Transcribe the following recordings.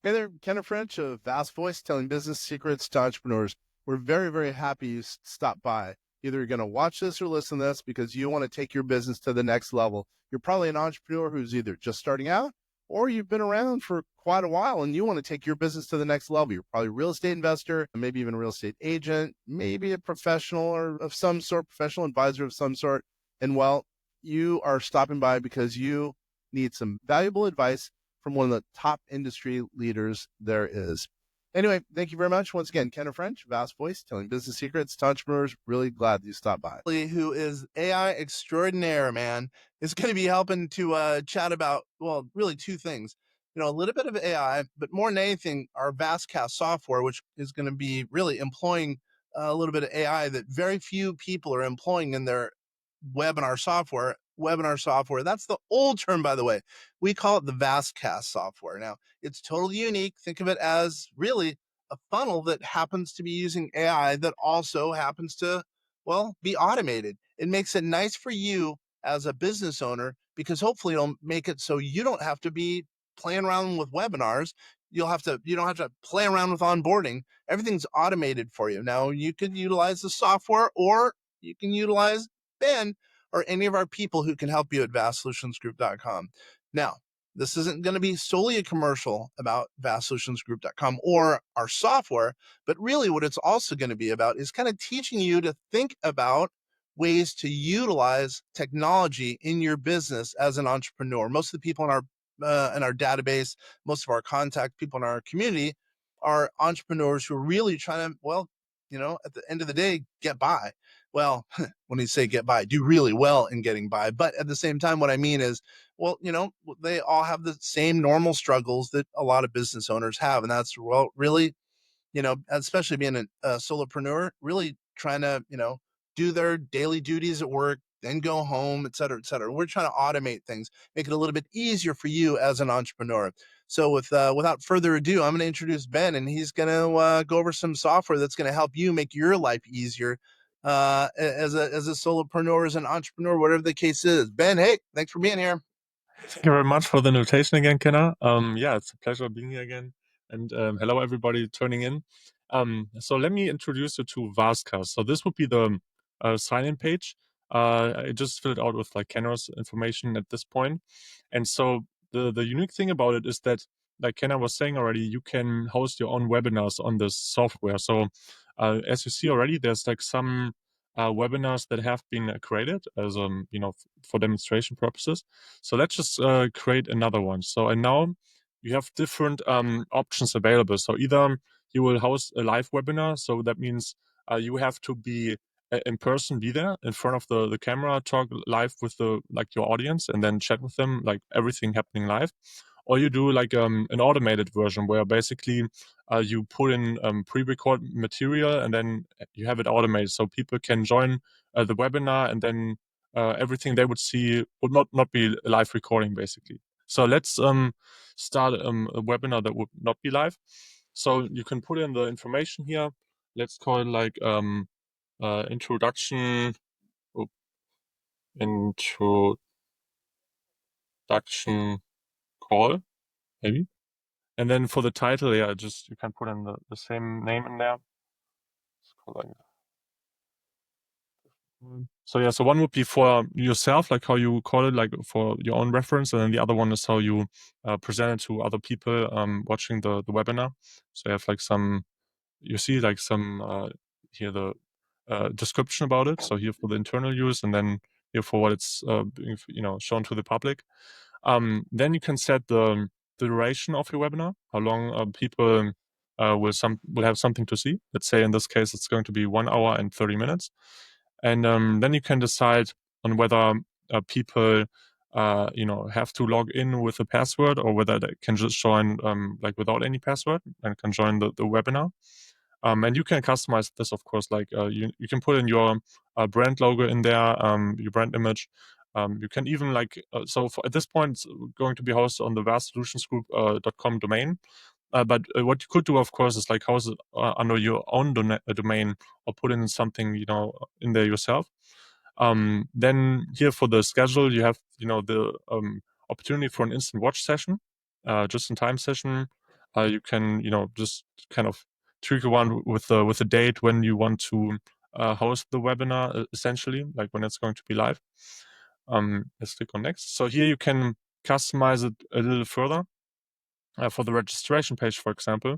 Hey there, Kenneth French of Vast Voice, telling business secrets to entrepreneurs. We're very, very happy you stopped by. Either you're going to watch this or listen to this because you want to take your business to the next level. You're probably an entrepreneur who's either just starting out or you've been around for quite a while and you want to take your business to the next level. You're probably a real estate investor, maybe even a real estate agent, maybe a professional or of some sort, professional advisor of some sort. And well, you are stopping by because you need some valuable advice from one of the top industry leaders there is. Anyway, thank you very much. Once again, Kenneth French, Vast Voice, telling business secrets to entrepreneurs. Really glad you stopped by. Who is AI extraordinaire, man, is going to be helping to chat about, well, really two things. A little bit of AI, but more than anything, our VASTCAST software, which is going to be really employing a little bit of AI that very few people are employing in their webinar software. Webinar software, that's the old term, by the way. We call it the VASTCAST software. Now, it's totally unique. Think of it as really a funnel that happens to be using AI that also happens to, well, be automated. It makes it nice for you as a business owner because hopefully it'll make it so you don't have to be playing around with webinars. You don't have to play around with onboarding. Everything's automated for you. Now you can utilize the software or you can utilize Ben or any of our people who can help you at vastsolutionsgroup.com. Now, this isn't going to be solely a commercial about vastsolutionsgroup.com or our software, but really what it's also going to be about is kind of teaching you to think about ways to utilize technology in your business as an entrepreneur. Most of the people in our database, most of our contact people in our community are entrepreneurs who are really trying to, well, at the end of the day, get by. Well, when you say get by, do really well in getting by. But at the same time, what I mean is, well, they all have the same normal struggles that a lot of business owners have. And that's, well, really, especially being a solopreneur, really trying to, do their daily duties at work, then go home, et cetera, et cetera. We're trying to automate things, make it a little bit easier for you as an entrepreneur. So without further ado, I'm going to introduce Ben, and he's going to go over some software that's going to help you make your life easier as a solopreneur, as an entrepreneur, whatever the case is. Ben, hey, thanks for being here. Thank you very much for the invitation again, Kenna. Yeah, it's a pleasure being here again. And hello, everybody turning in. So let me introduce you to VASTCAST. So this would be the sign-in page. I just filled it out with like Kenna's information at this point. And so the unique thing about it is that, like Kenna was saying already, you can host your own webinars on this software. So as you see already, there's like some webinars that have been created as for demonstration purposes. So let's just create another one. So and now you have different options available. So either you will host a live webinar. So that means you have to be in person, be there in front of the camera, talk live with your audience, and then chat with them, like everything happening live. Or you do like an automated version where basically you put in pre-record material and then you have it automated, so people can join the webinar and then everything they would see would not be a live recording, basically. So let's start a webinar that would not be live. So you can put in the information here. Let's call it like introduction call, maybe. And then for the title, yeah, just you can put in the same name in there. Let's call it like So yeah, so one would be for yourself, like how you call it, like for your own reference, and then the other one is how you present it to other people watching the webinar. So you have like you see like some here the description about it. So here for the internal use, and then here for what it's being, shown to the public. Then you can set the duration of your webinar, how long people will have something to see. Let's say in this case it's going to be 1 hour and 30 minutes. And then you can decide on whether people have to log in with a password or whether they can just join like without any password and can join the webinar. And you can customize this, of course, like you can put in your brand logo in there, your brand image. You can even at this point, it's going to be hosted on the vastsolutionsgroup.com domain. But what you could do, of course, is like host it under your own domain or put in something, in there yourself. Then here for the schedule, you have, the opportunity for an instant watch session, just in time session. you can, just kind of trigger one with the date when you want to host the webinar, essentially, like when it's going to be live. Let's click on next. So here you can customize it a little further. For the registration page, for example,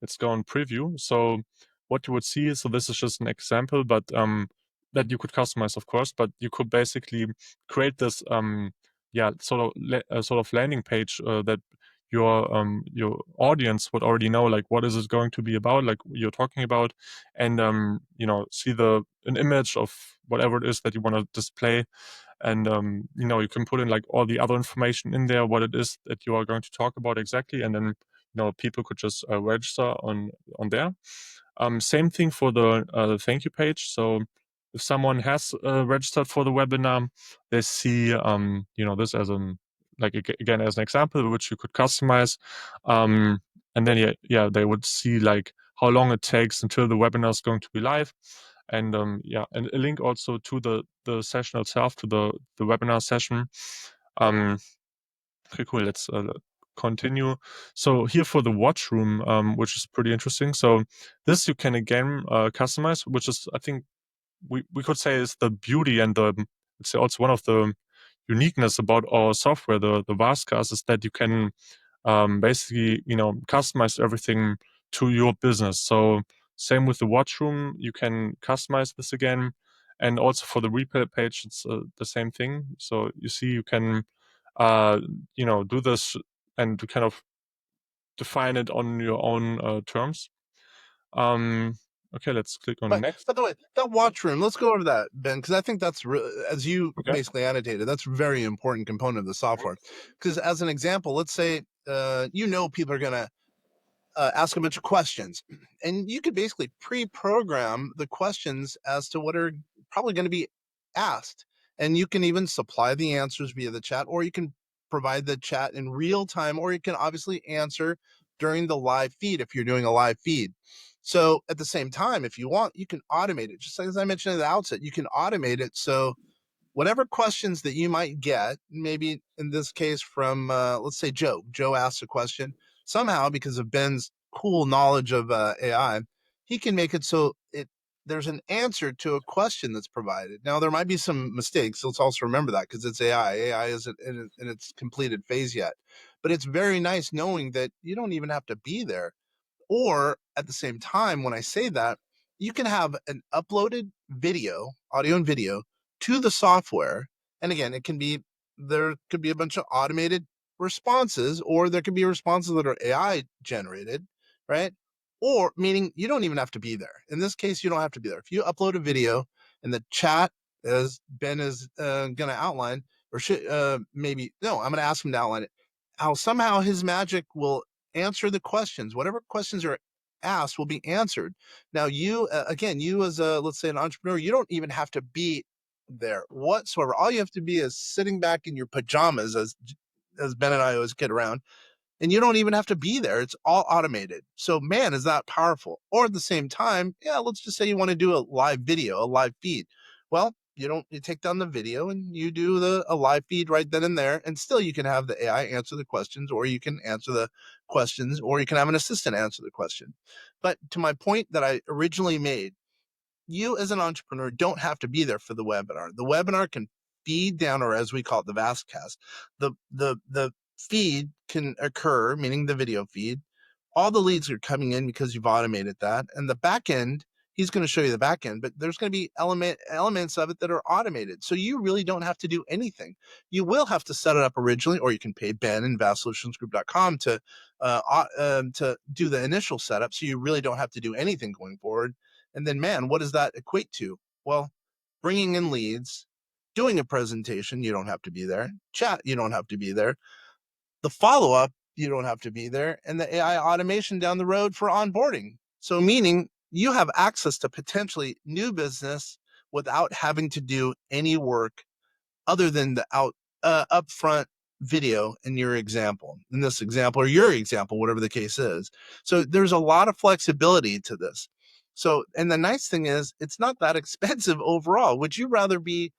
let's go on preview. So what you would see, so this is just an example, but that you could customize, of course, but you could basically create this sort of landing page that your audience would already know, like what is it going to be about, like you're talking about, and see an image of whatever it is that you want to display. And you can put in like all the other information in there, what it is that you are going to talk about exactly, and then people could just register on there. Same thing for the thank you page. So if someone has registered for the webinar, they see this as again as an example which you could customize, and then they would see like how long it takes until the webinar is going to be live. And and a link also to the session itself, to the webinar session. Okay, cool. Let's continue. So here for the watch room, which is pretty interesting. So this you can again customize, which is, I think, we could say is the beauty and it's also one of the uniqueness about our software, the VASTCAST, is that you can basically customize everything to your business. So same with the watch room, you can customize this again, and also for the replay page, it's the same thing. So you see, you can do this and to kind of define it on your own terms. Okay, let's click on But next. by the way, that watch room, let's go over that, Ben, because I think that's as you basically annotated, that's a very important component of the software. Because as an example, let's say people are going to ask a bunch of questions, and you could basically pre-program the questions as to what are probably going to be asked, and you can even supply the answers via the chat, or you can provide the chat in real time, or you can obviously answer during the live feed if you're doing a live feed. So at the same time, if you want, you can automate it. Just like as I mentioned at the outset, you can automate it so whatever questions that you might get, maybe in this case from, let's say Joe asks a question, somehow because of Ben's cool knowledge of AI, he can make it so there's an answer to a question that's provided. Now, there might be some mistakes. Let's also remember that because it's AI. AI isn't in its completed phase yet. But it's very nice knowing that you don't even have to be there. Or at the same time, when I say that, you can have an uploaded video, audio and video, to the software. And again, there could be a bunch of automated responses, or there could be responses that are AI generated, right? Or meaning you don't even have to be there. In this case, you don't have to be there. If you upload a video and the chat, as Ben is going to outline, or maybe, no, I'm going to ask him to outline it, how somehow his magic will answer the questions. Whatever questions are asked will be answered. Now, you as let's say an entrepreneur, you don't even have to be there whatsoever. All you have to be is sitting back in your pajamas, as Ben and I always kid around, and you don't even have to be there. It's all automated. So, man, is that powerful. Or at the same time, let's just say you want to do a live video, a live feed. Well, you take down the video and you do a live feed right then and there, and still you can have the AI answer the questions, or you can answer the questions, or you can have an assistant answer the question. But to my point that I originally made, you as an entrepreneur don't have to be there for the webinar. The webinar can feed down, or as we call it, the VASTCAST. The feed can occur, meaning the video feed. All the leads are coming in because you've automated that. And the back end, he's going to show you the back end, but there's going to be elements of it that are automated. So you really don't have to do anything. You will have to set it up originally, or you can pay Ben and vastsolutionsgroup.com to do the initial setup. So you really don't have to do anything going forward. And then, man, what does that equate to? Well, bringing in leads, doing a presentation, you don't have to be there. Chat, you don't have to be there. The follow-up, you don't have to be there. And the AI automation down the road for onboarding. So meaning you have access to potentially new business without having to do any work other than the upfront video in your example, in this example, or your example, whatever the case is. So there's a lot of flexibility to this. So, and the nice thing is it's not that expensive overall. Would you rather be,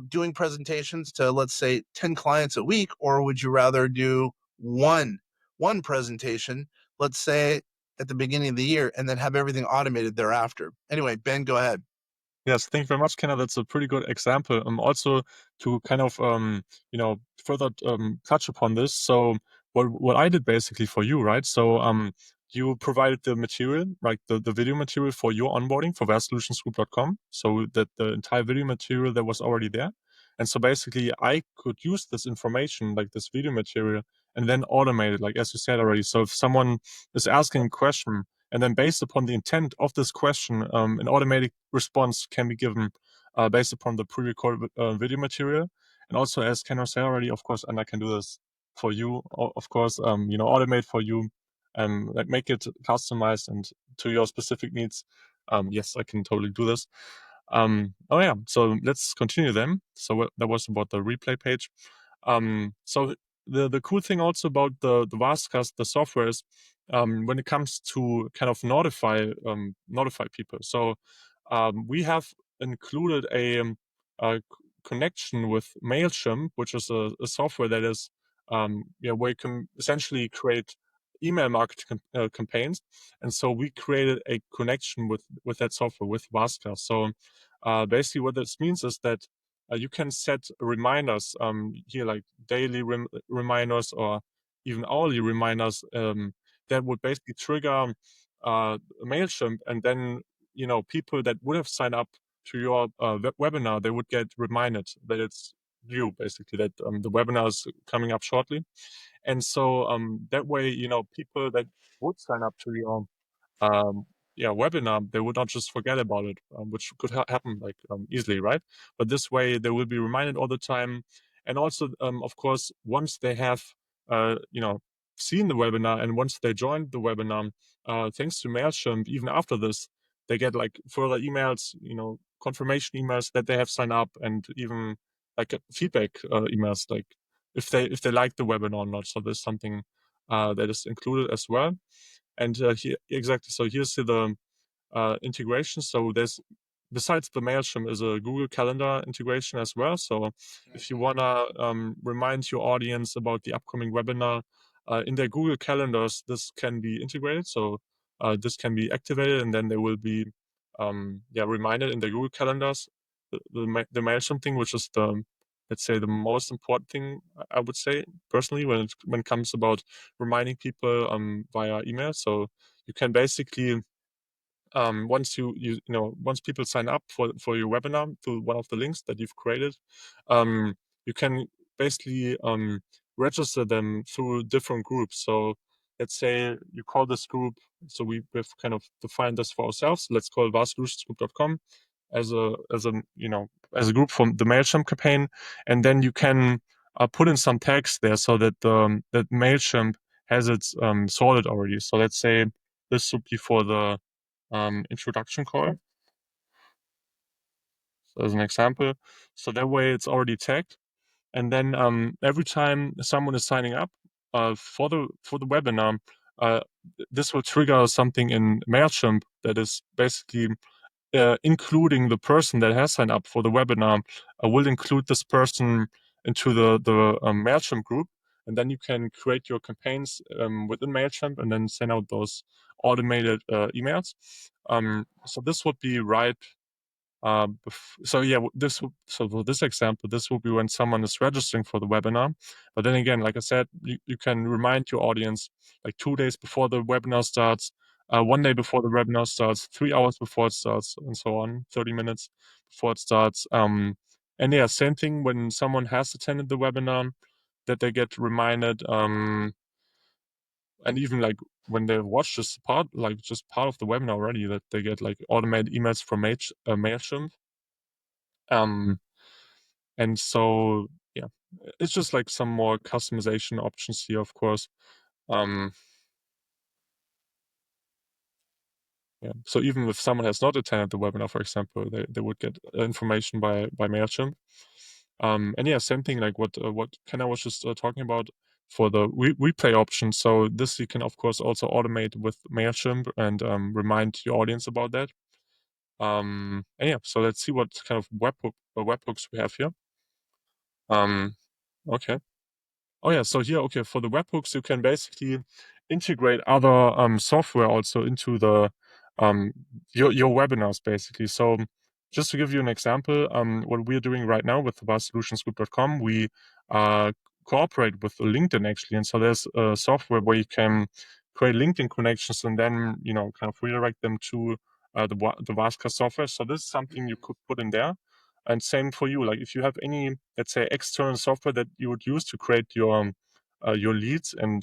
doing presentations to, let's say, 10 clients a week, or would you rather do one presentation let's say at the beginning of the year, and then have everything automated thereafter. Anyway, Ben, go ahead. Yes, thank you very much, Kenna. That's a pretty good example. Also to kind of further touch upon this. So what I did basically for you, right? So you provided the material, like the video material for your onboarding for vastsolutionsgroup.com. So that the entire video material that was already there. And so basically I could use this information, like this video material, and then automate it, like as you said already. So if someone is asking a question, and then based upon the intent of this question, an automatic response can be given based upon the pre-recorded video material. And also, as Ken said already, of course, and I can do this for you, of course, automate for you, like make it customized and to your specific needs. Yes, I can totally do this. Oh yeah, so let's continue then. So that was about the replay page. So the cool thing also about the VASTCAST, the software is when it comes to kind of notify people. So we have included a connection with Mailchimp, which is a software that is where you can essentially create email marketing campaigns. And so we created a connection with that software, with VASTCAST. So basically what this means is that you can set reminders here, like daily reminders or even hourly reminders that would basically trigger Mailchimp, and then people that would have signed up to your webinar, they would get reminded that it's due, basically that the webinar is coming up shortly. And so that way, people that would sign up to your webinar, they would not just forget about it, which could happen like easily, right? But this way, they will be reminded all the time. And also, of course, once they have, seen the webinar and once they joined the webinar, thanks to Mailchimp, even after this, they get like further emails, confirmation emails that they have signed up, and even like feedback emails, like if they like the webinar or not. So there's something that is included as well. And here exactly, so here's the integration. So there's, besides the Mailchimp, is a Google Calendar integration as well. So if you wanna remind your audience about the upcoming webinar in their Google Calendars, this can be integrated. So this can be activated, and then they will be reminded in their Google Calendars. The Mailchimp thing, which is the, let's say, the most important thing, I would say personally, when it comes about reminding people via email. So you can basically once once people sign up for your webinar to one of the links that you've created, you can basically register them through different groups. So let's say you call this group, so we've kind of defined this for ourselves. Let's call vastsolutionsgroup.com as a group from the Mailchimp campaign, and then you can put in some text there so that that Mailchimp has it sorted already. So let's say this would be for the introduction call. So as an example, so that way it's already tagged, and then every time someone is signing up for the webinar, this will trigger something in Mailchimp that is basically including the person that has signed up for the webinar. Will include this person into the Mailchimp group, and then you can create your campaigns within Mailchimp and then send out those automated emails. So this would be right. So yeah, for this example, this will be when someone is registering for the webinar. But then again, like I said, you can remind your audience like 2 days before the webinar starts, 1 day before the webinar starts, 3 hours before it starts, and so on, 30 minutes before it starts. And yeah, same thing when someone has attended the webinar, that they get reminded. And even like when they watch just part of the webinar already, that they get like automated emails from Mailchimp. And so yeah, it's just like some more customization options here, of course. Yeah. So even if someone has not attended the webinar, for example, they would get information by Mailchimp. And yeah, same thing like what Kenna was just talking about for the replay option. So this you can of course also automate with Mailchimp and remind your audience about that. And yeah, so let's see what kind of webhooks we have here. Okay. Oh yeah, so here, okay, for the webhooks, you can basically integrate other software also into the your webinars, basically. So just to give you an example, what we're doing right now with the VASTsolutionsgroup.com, we cooperate with LinkedIn actually, and so there's a software where you can create LinkedIn connections and then kind of redirect them to the VASTCAST software. So this is something you could put in there. And same for you. Like if you have any, let's say, external software that you would use to create your leads and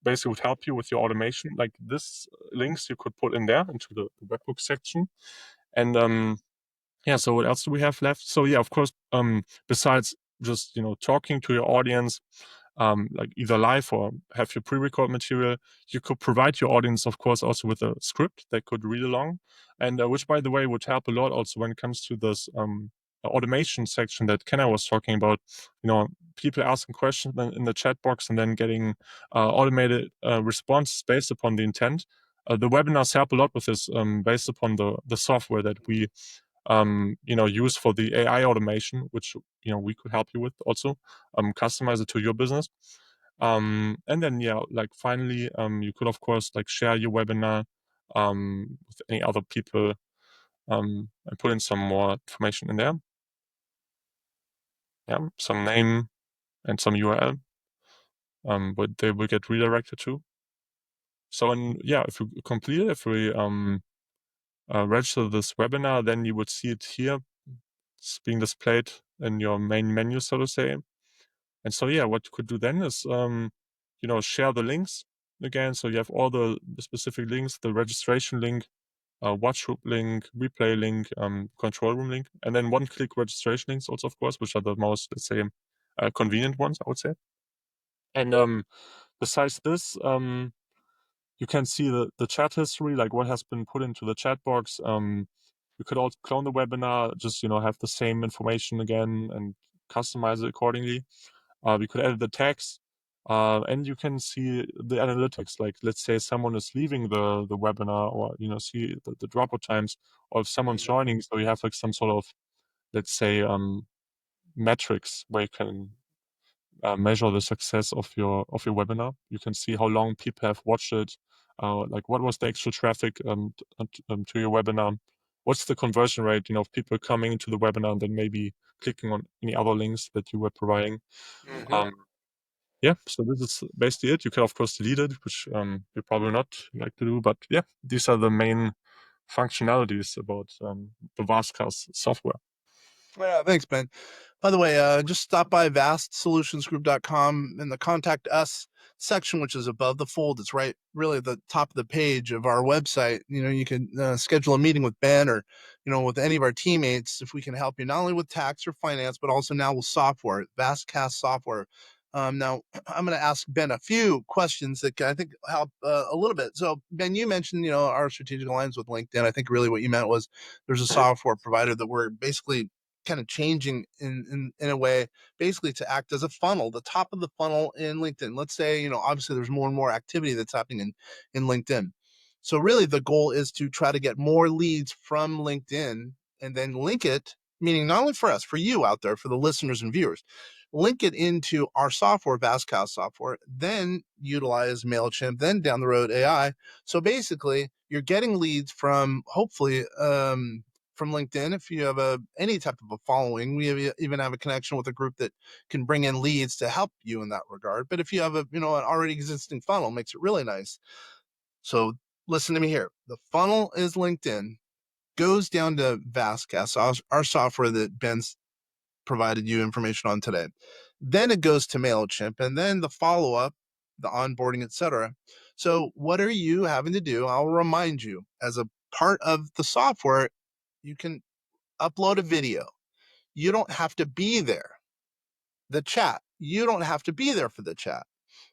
basically would help you with your automation, like this links you could put in there into the webhook section. And yeah, so what else do we have left? So yeah, of course, besides just talking to your audience, like either live or have your pre-record material, you could provide your audience, of course, also with a script they could read along, and which, by the way, would help a lot also when it comes to this automation section that Kenna was talking about. People asking questions in the chat box and then getting automated responses based upon the intent. The webinars help a lot with this, based upon the software that we use for the AI automation, which we could help you with also. Customize it to your business. And then like finally, you could of course like share your webinar with any other people, and put in some more information in there. Yeah, some name and some URL, but they will get redirected to. So if you complete it, if we register this webinar, then you would see it here. It's being displayed in your main menu, so to say. And so what you could do then is share the links again. So you have all the specific links, the registration link, watch group link, replay link, control room link, and then one-click registration links also, of course, which are the most, let's say, convenient ones, I would say. And besides this, you can see the chat history, like what has been put into the chat box. You could also clone the webinar, just have the same information again and customize it accordingly. We could edit the text, and you can see the analytics. Like let's say someone is leaving the webinar, or see the dropout times, or if someone's joining. So you have like some sort of, let's say, metrics where you can measure the success of your webinar. You can see how long people have watched it, like what was the actual traffic to your webinar, what's the conversion rate, of people coming into the webinar and then maybe clicking on any other links that you were providing. So this is basically it. You can of course delete it, which you probably not like to do, but these are the main functionalities about the VASTCAST software. Yeah, thanks, Ben. By the way, just stop by VASTsolutionsgroup.com in the Contact Us section, which is above the fold. It's right really at the top of the page of our website. You can schedule a meeting with Ben or, with any of our teammates if we can help you, not only with tax or finance, but also now with software, VASTCAST software. Now, I'm going to ask Ben a few questions that I think help a little bit. So, Ben, you mentioned, our strategic alliance with LinkedIn. I think really what you meant was there's a software provider that we're basically kind of changing in a way, basically to act as a funnel, the top of the funnel in LinkedIn. Let's say, obviously there's more and more activity that's happening in LinkedIn. So really the goal is to try to get more leads from LinkedIn and then link it, meaning not only for us, for you out there, for the listeners and viewers, link it into our software, VASTCAST software, then utilize Mailchimp, then down the road AI. So basically you're getting leads from hopefully, from LinkedIn. If you have any type of a following, we even have a connection with a group that can bring in leads to help you in that regard. But if you have an already existing funnel, it makes it really nice. So listen to me here. The funnel is LinkedIn, goes down to VASTCAST, our software that Ben's provided you information on today. Then it goes to Mailchimp, and then the follow-up, the onboarding, etc. So what are you having to do? I'll remind you, as a part of the software, you can upload a video. You don't have to be there. The chat, you don't have to be there for the chat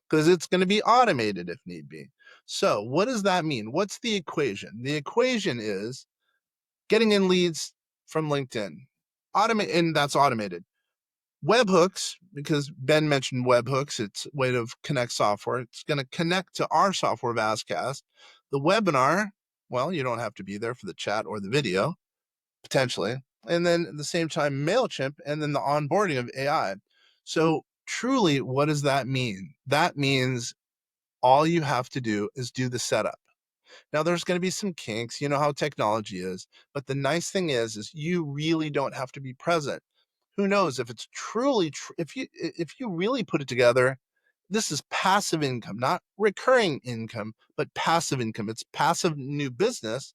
because it's going to be automated if need be. So what does that mean? What's the equation? The equation is getting in leads from LinkedIn, and that's automated. Webhooks, because Ben mentioned webhooks, it's a way to connect software. It's going to connect to our software, VASTCAST. The webinar, well, you don't have to be there for the chat or the video, potentially. And then at the same time, Mailchimp, and then the onboarding of AI. So truly, what does that mean? That means All you have to do is do the setup. Now, there's going to be some kinks, you know how technology is, but the nice thing is you really don't have to be present. Who knows if it's truly, if you really put it together, this is passive income, not recurring income, but passive income. It's passive new business.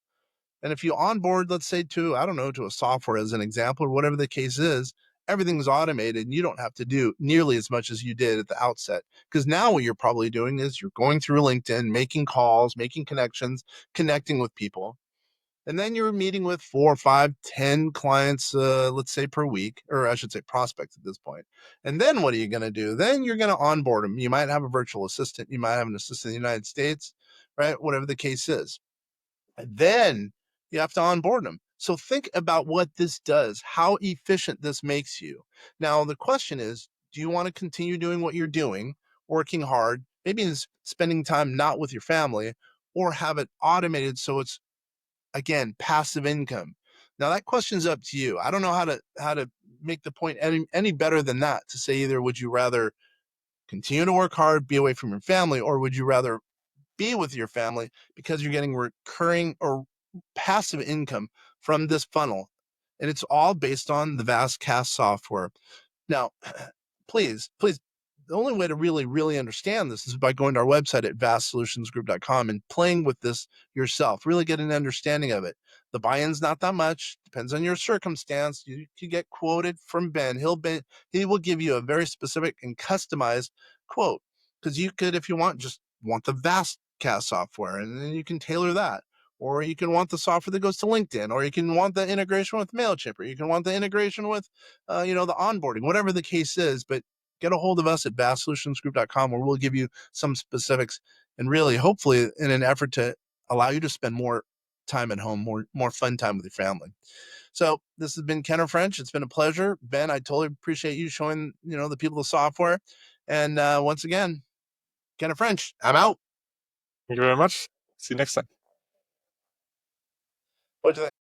And if you onboard, let's say to, I don't know, to a software as an example, or whatever the case is, everything's automated and you don't have to do nearly as much as you did at the outset. Because now what you're probably doing is you're going through LinkedIn, making calls, making connections, connecting with people. And then you're meeting with 4, 5, 10 clients, let's say per week, or I should say prospects at this point. And then what are you going to do? Then you're going to onboard them. You might have a virtual assistant. You might have an assistant in the United States, right? Whatever the case is. And then you have to onboard them. So think about what this does, how efficient this makes you. Now, the question is, do you want to continue doing what you're doing, working hard, maybe spending time not with your family, or have it automated so it's, again, passive income? Now that question's up to you. I don't know how to make the point any better than that, to say either would you rather continue to work hard, be away from your family, or would you rather be with your family because you're getting recurring or passive income from this funnel? And it's all based on the VASTCAST software. Now, please, the only way to really understand this is by going to our website at vastsolutionsgroup.com and playing with this yourself, really get an understanding of it. The buy-in's not that much, depends on your circumstance. You can get quoted from Ben. He will give you a very specific and customized quote, because you could, if you want, just want the VASTCAST software, and then you can tailor that. Or you can want the software that goes to LinkedIn, or you can want the integration with Mailchimp, or you can want the integration with, the onboarding, whatever the case is. But get a hold of us at vastsolutionsgroup.com, where we'll give you some specifics, and really, hopefully, in an effort to allow you to spend more time at home, more fun time with your family. So this has been Kenner French. It's been a pleasure. Ben, I totally appreciate you showing, the people the software. And once again, Kenner French, I'm out. Thank you very much. See you next time. What do you think?